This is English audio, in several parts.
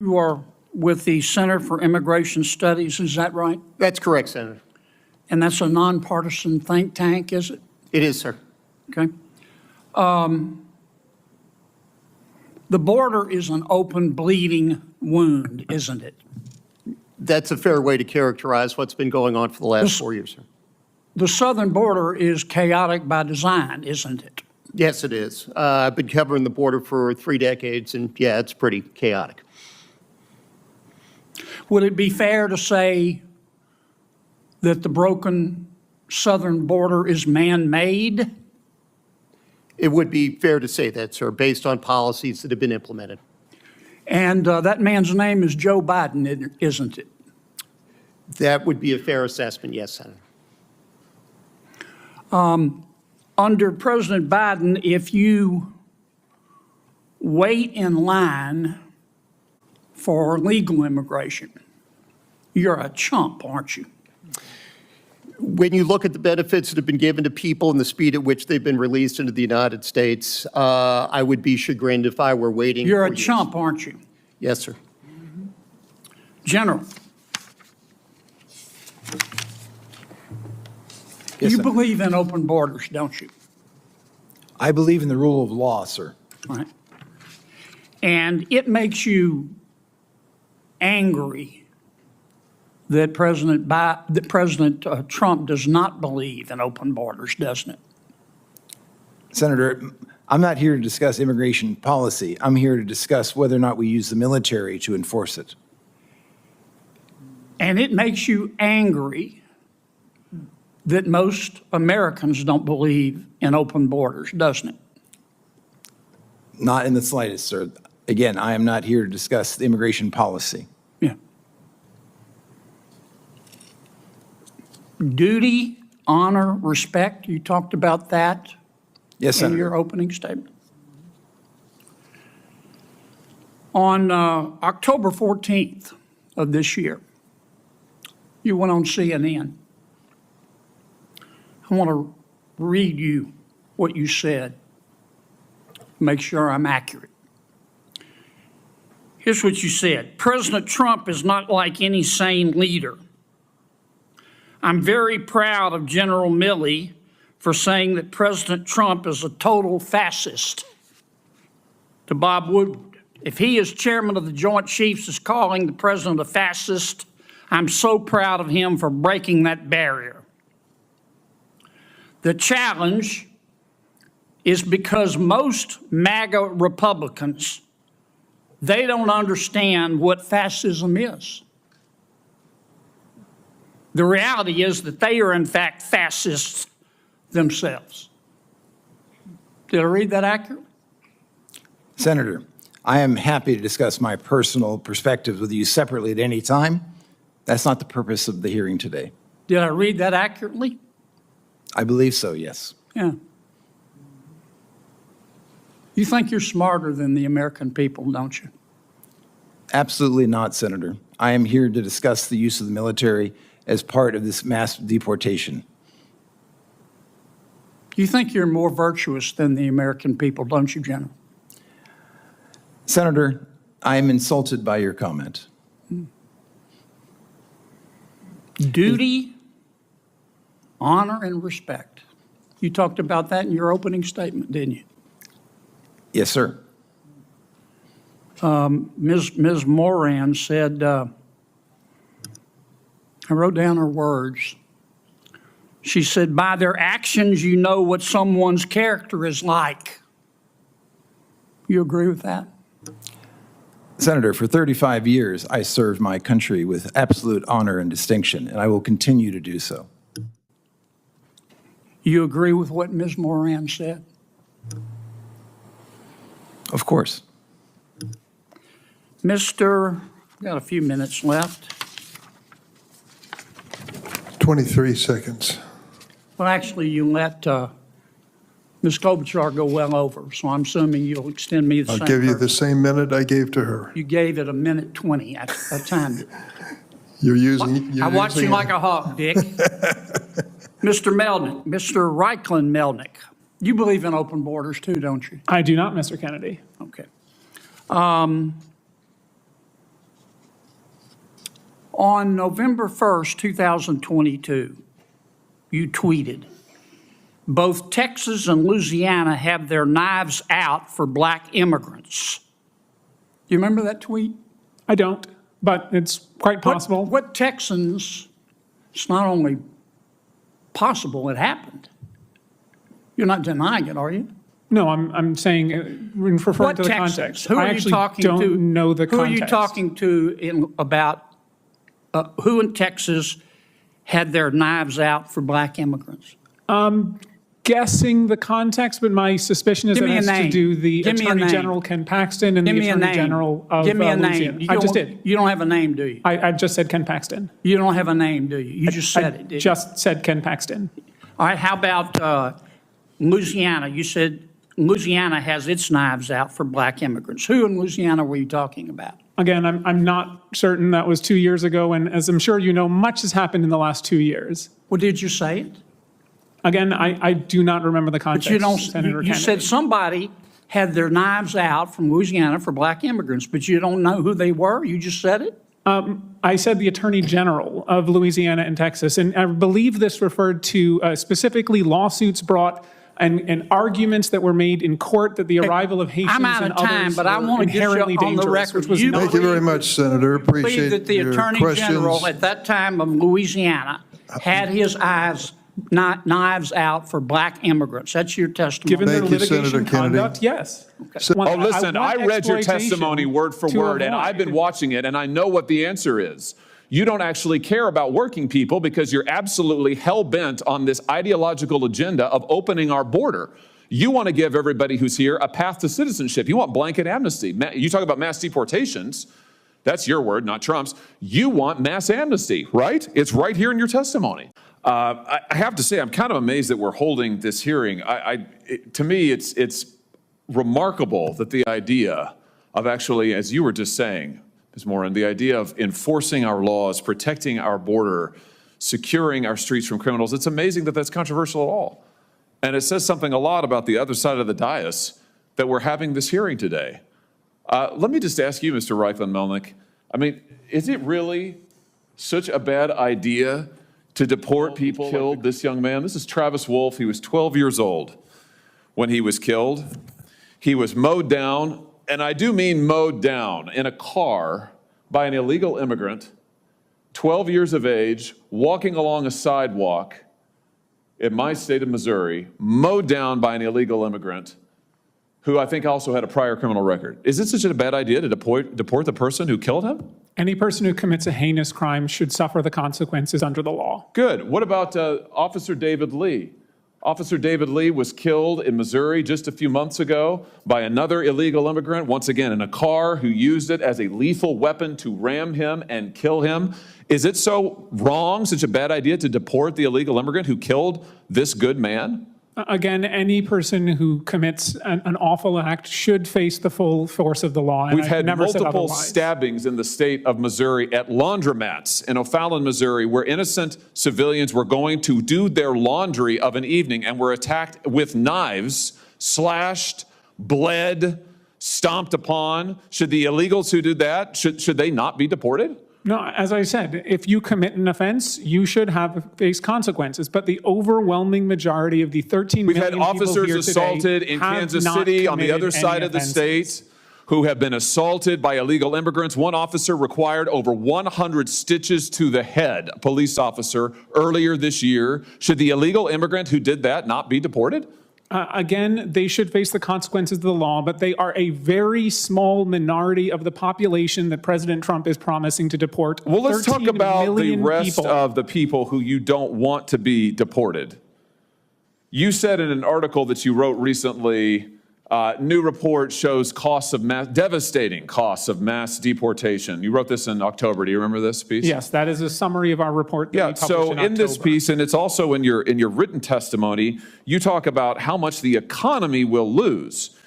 You are with the Center for Immigration Studies, is that right? That's correct, Senator. And that's a nonpartisan think tank, is it? It is, sir. Okay. The border is an open bleeding wound, isn't it? That's a fair way to characterize what's been going on for the last 4 years, sir. The southern border is chaotic by design, isn't it? Yes, it is. I've been covering the border for 3 decades, and yeah, it's pretty chaotic. Would it be fair to say that the broken southern border is man-made? It would be fair to say that, sir, based on policies that have been implemented. And that man's name is Joe Biden, isn't it? That would be a fair assessment, yes, Senator. Under President Biden, if you wait in line for legal immigration, you're a chump, aren't you? When you look at the benefits that have been given to people and the speed at which they've been released into the United States, I would be chagrined if I were waiting. You're a chump, aren't you? Yes, sir. General, Yes, you sir. believe in open borders, don't you? I believe in the rule of law, sir. Right. And it makes you angry that President Trump does not believe in open borders, doesn't it? Senator, I'm not here to discuss immigration policy. I'm here to discuss whether or not we use the military to enforce it. And it makes you angry that most Americans don't believe in open borders, doesn't it? Not in the slightest, sir. Again, I am not here to discuss the immigration policy. Yeah. Duty, honor, respect, you talked about that Yes, in Senator. your opening statement. On October 14th of this year, you went on CNN. I want to read you what you said, make sure I'm accurate. Here's what you said. President Trump is not like any sane leader. I'm very proud of General Milley for saying that President Trump is a total fascist. To Bob Woodward, if he as chairman of the Joint Chiefs is calling the president a fascist, I'm so proud of him for breaking that barrier. The challenge is because most MAGA Republicans, they don't understand what fascism is. The reality is that they are in fact fascists themselves. Did I read that accurately? Senator, I am happy to discuss my personal perspectives with you separately at any time. That's not the purpose of the hearing today. Did I read that accurately? I believe so, yes. Yeah. You think you're smarter than the American people, don't you? Absolutely not, Senator. I am here to discuss the use of the military as part of this mass deportation. You think you're more virtuous than the American people, don't you, General? Senator, I am insulted by your comment. Duty, honor, and respect. You talked about that in your opening statement, didn't you? Yes, sir. Ms. Moran said, I wrote down her words. She said, by their actions, you know what someone's character is like. You agree with that? Senator, for 35 years, I served my country with absolute honor and distinction, and I will continue to do so. You agree with what Ms. Moran said? Of course. Mr., we've got a few minutes left. 23 seconds. Well, actually, you let Ms. Klobuchar go well over, so I'm assuming you'll extend me the I'll same. give you the courtesy. same minute I gave to her. You gave it a minute 20 at a time. You're using. I watch you like a hawk, Dick. Mr. Melnick, Mr. Reichland Melnick, you believe in open borders too, don't you? I do not, Mr. Kennedy. Okay. On November 1st, 2022, you tweeted, both Texas and Louisiana have their knives out for black immigrants. Do you remember that tweet? I don't, but it's quite possible. What Texans, it's not only possible, it happened. You're not denying it, are you? No, I'm saying, referring What to the Texans? context. Who I are you actually talking don't to? know the Who are context. you talking to about who in Texas had their knives out for black immigrants? Guessing the context, but my suspicion is Give that me a it has to name. do the Give me a Attorney name. General Ken Paxton and Give the me a Attorney name. General of Give me a Louisiana. name. I just did. You don't have a name, do you? I just said Ken Paxton. You don't have a name, do you? You just said it, didn't you? Just said Ken Paxton. All right, how about Louisiana? You said Louisiana has its knives out for black immigrants. Who in Louisiana were you talking about? Again, I'm not certain. That was 2 years ago, and as I'm sure you know, much has happened in the last 2 years. Well, did you say it? Again, I do not remember the context, But you don't, Senator you said Kennedy. somebody had their knives out from Louisiana for black immigrants, but you don't know who they were? You just said it? I said the Attorney General of Louisiana and Texas, and I believe this referred to specifically lawsuits brought and arguments that were made in court that the arrival of Haitians I'm out and of time, others but I were want to get you inherently on the dangerous, record. which was You not. Thank you very much, Senator. believe Appreciate that the your Attorney questions. General at that time of Louisiana had his knives out for black immigrants. That's your testimony. Given their Thank you, litigation Senator Kennedy. conduct, yes. Oh, listen, I read your testimony word for to word, and I've been avoid- watching it, and I know what the answer is. You don't actually care about working people because you're absolutely hell-bent on this ideological agenda of opening our border. You want to give everybody who's here a path to citizenship. You want blanket amnesty. You talk about mass deportations. That's your word, not Trump's. You want mass amnesty, right? It's right here in your testimony. I have to say, I'm kind of amazed that we're holding this hearing. To me, it's remarkable that the idea of actually, as you were just saying, Ms. Morin, the idea of enforcing our laws, protecting our border, securing our streets from criminals, it's amazing that that's controversial at all. And it says something a lot about the other side of the dais that we're having this hearing today. Let me just ask you, Mr. Reichlin-Melnick, I mean, is it really such a bad idea to deport people? Killed this young man. This is Travis Wolf. He was 12 years old when he was killed. He was mowed down, and I do mean mowed down, in a car by an illegal immigrant, 12 years of age, walking along a sidewalk in my state of Missouri, mowed down by an illegal immigrant who I think also had a prior criminal record. Is it such a bad idea to deport the person who killed him? Any person who commits a heinous crime should suffer the consequences under the law. Good. What about Officer David Lee? Officer David Lee was killed in Missouri just a few months ago by another illegal immigrant, once again in a car, who used it as a lethal weapon to ram him and kill him. Is it so wrong, such a bad idea to deport the illegal immigrant who killed this good man? Again, any person who commits an awful act should face the full force of the law. And We've I've had never said multiple otherwise. stabbings in the state of Missouri at laundromats in O'Fallon, Missouri, where innocent civilians were going to do their laundry of an evening and were attacked with knives, slashed, bled, stomped upon. Should the illegals who did that, should they not be deported? No, as I said, if you commit an offense, you should face consequences. But the overwhelming majority of the 13 We've million had people officers here assaulted today in have Kansas not City on the committed other any side of the offenses. state who have been assaulted by illegal immigrants. One officer required over 100 stitches to the head, a police officer, earlier this year. Should the illegal immigrant who did that not be deported? Again, they should face the consequences of the law, but they are a very small minority of the population that President Trump is promising to deport. Well, let's talk 13 about the million rest people. of the people who you don't want to be deported. You said in an article that you wrote recently, new report shows devastating costs of mass deportation. You wrote this in October. Do you remember this piece? Yes, that is a summary of our report that we published So in in this October. piece, and it's also in your written testimony, you talk about how much the economy will lose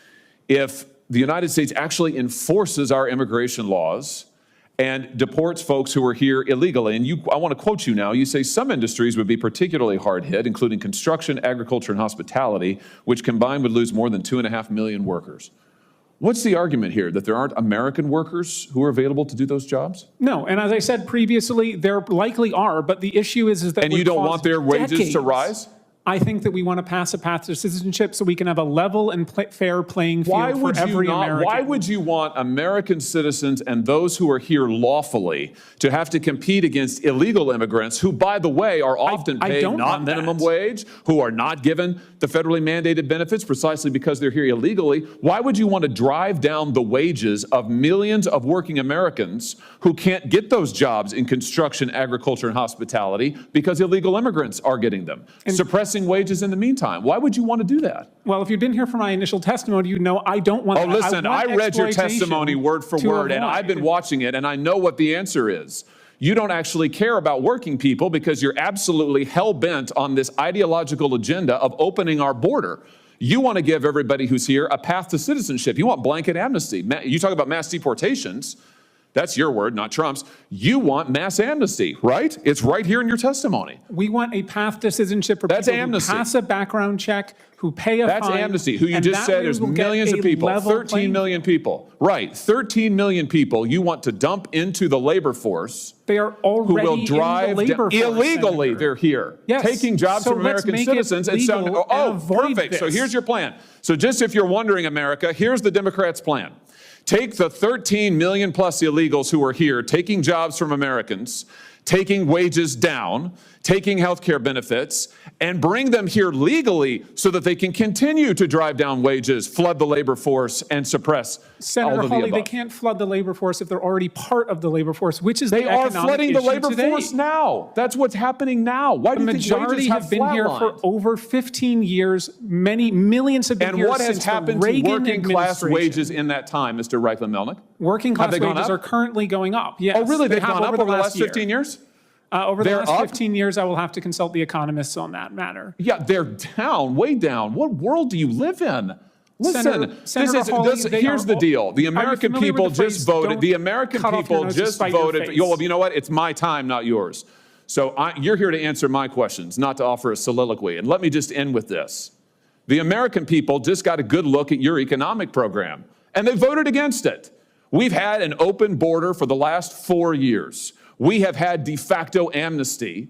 if the United States actually enforces our immigration laws and deports folks who are here illegally. And I want to quote you now. You say some industries would be particularly hard hit, including construction, agriculture, and hospitality, which combined would lose more than 2.5 million workers. What's the argument here? That there aren't American workers who are available to do those jobs? No, and as I said previously, there likely are, but the issue is that And you don't want their wages to rise? I think that we want to pass a path to citizenship so we can have a level and fair playing field for every American. Why would you want American citizens and those who are here lawfully to have to compete against illegal immigrants who, by the way, are often I paid don't not want minimum that. wage, who are not given the federally mandated benefits precisely because they're here illegally? Why would you want to drive down the wages of millions of working Americans who can't get those jobs in construction, agriculture, and hospitality because illegal immigrants are getting them? Suppressing wages in the meantime. Why would you want to do that? Well, if you'd been here for my initial testimony, you'd know I don't want Oh, that. listen, I want read your exploitation testimony word for to word, and avoid. I've been watching it, and I know what the answer is. You don't actually care about working people because you're absolutely hell-bent on this ideological agenda of opening our border. You want to give everybody who's here a path to citizenship. You want blanket amnesty. You talk about mass deportations. That's your word, not Trump's. You want mass amnesty, right? It's right here in your testimony. We want a path to citizenship for That's people amnesty. who pass a background check, who pay a That's fine. amnesty, who you and just that said way there's we'll get millions a of people, level 13 playing million field. people. Right, 13 million people you want to dump into the labor force. They are Who already will drive in the labor force, illegally? Senator. They're here, Yes. taking jobs So from let's American make it citizens and so. legal Oh, and avoid perfect. So this. here's your plan. So just if you're wondering, America, here's the Democrats' plan. Take the 13 million plus illegals who are here, taking jobs from Americans, taking wages down, taking health care benefits, and bring them here legally so that they can continue to drive down wages, flood the labor force, and suppress all Senator of the Hawley, they above. can't flood the labor force if they're already part of the labor force, which is They the are economic flooding the issue labor today. force now. That's what's happening now. Why do The you think majority wages have been here for flatlined? over 15 years. Many millions have been And here what has since the happened to Reagan working class administration. wages in that time, Mr. Reichland-Melnick? Working class Have they gone wages up? are currently going up. Yes. Oh, really? They They've have gone up over the last year. 15 years? Over the They're last up? 15 years, I will have to consult the economists on that matter. Yeah, they're down, way down. What world do you live in? Listen, Senator Hawley, they here's are the all- deal. The Are you American familiar with people the just phrase, voted. "Don't The American cut off your people nose to just spite your voted. face"? Well, you know what? It's my time, not yours. So you're here to answer my questions, not to offer a soliloquy. And let me just end with this. The American people just got a good look at your economic program, and they voted against it. We've had an open border for the last 4 years. We have had de facto amnesty.